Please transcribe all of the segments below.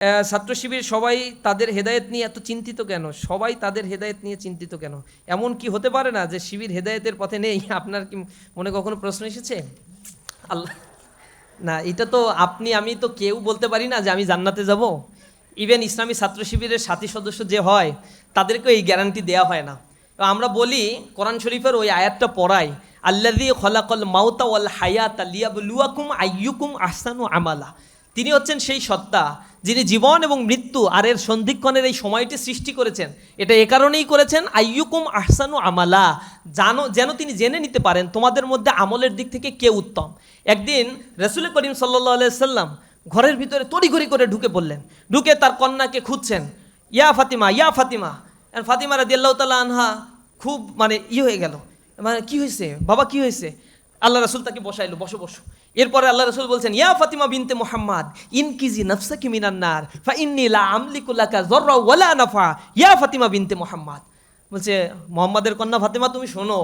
ছাত্র শিবির সবাই তাদের হেদায়েত নিয়ে এত চিন্তিত কেন? সবাই তাদের হেদায়েত নিয়ে চিন্তিত কেন? এমন কি হতে পারে না যে শিবির হেদায়েতের পথে নেই? আপনার কি মনে কখনো প্রশ্ন এসেছে? আল্লাহ, না, এটা তো আপনি আমি তো কেউ বলতে পারি না যে আমি জান্নাতে যাব। ইভেন ইসলামী ছাত্র শিবিরের সাথী সদস্য যে হয় তাদেরকেও এই গ্যারান্টি দেওয়া হয় না। তো আমরা বলি, কোরআন শরীফের ওই আয়াতটা পড়াই, আল্লাযী খলাকাল মাউতা ওয়াল হায়াতা লিয়াবলুয়াকুম আইয়ুকুম আহসানু আমালা। তিনি হচ্ছেন সেই সত্তা যিনি জীবন এবং মৃত্যু আর এর সন্ধিক্ষণের এই সময়টি সৃষ্টি করেছেন। এটা এ কারণেই করেছেন, আইয়ুকুম আহসানু আমালা, যেন তিনি জেনে নিতে পারেন তোমাদের মধ্যে আমলের দিক থেকে কে উত্তম। একদিন রাসূল করিম সাল্লাল্লাহু আলাইহি সাল্লাম ঘরের ভিতরে তড়িঘড়ি করে ঢুকে পড়লেন। ঢুকে তার কন্যাকে খুঁজছেন, ইয়া ফাতিমা, ইয়া ফাতিমা। ফাতিমা রাদিয়াল্লাহু তাআলা আনহা খুব হয়ে গেল, কি হয়েছে বাবা, কি হয়েছে? আল্লাহ রাসূল তাকে বসাইলো, বসো বসো। এরপরে আল্লাহ রাসূল বলছেন, ইয়া ফাতিমা বিনতে মুহাম্মদ ইনকিজি নাফসাকি মিনান নার ফা ইন্নী লা আমলিকু লাকা যাররা ওয়ালা নাফা ইয়া ফাতিমা বিনতে মুহাম্মদ। বলছে, মুহাম্মাদের কন্যা ফাতিমা, তুমি শোনো,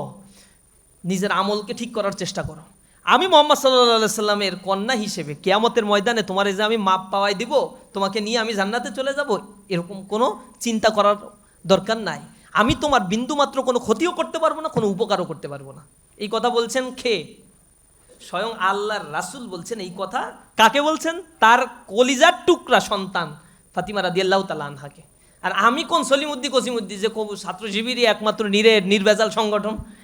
নিজের আমলকে ঠিক করার চেষ্টা করো। আমি মুহাম্মদ সাল্লাল্লাহু আলাইহি সাল্লামের কন্যা হিসেবে কিয়ামতের ময়দানে তোমার এই যে আমি মাপ পাওয়াই দিব, তোমাকে নিয়ে আমি জান্নাতে চলে যাব, এরকম কোনো চিন্তা করার দরকার নাই। আমি তোমার বিন্দুমাত্র কোনো ক্ষতিও করতে পারবো না, কোনো উপকারও করতে পারবো না। এই কথা বলছেন কে? স্বয়ং আল্লাহর রাসূল বলছেন এই কথা। কাকে বলছেন? তার কলিজার টুকরা সন্তান ফাতিমা রাদিয়াল্লাহু তাআলা আনহাকে। আর আমি কোন সলিমুদ্দি কসিমুদ্দি যে ছাত্র শিবিরই একমাত্র নির্ভেজাল সংগঠন?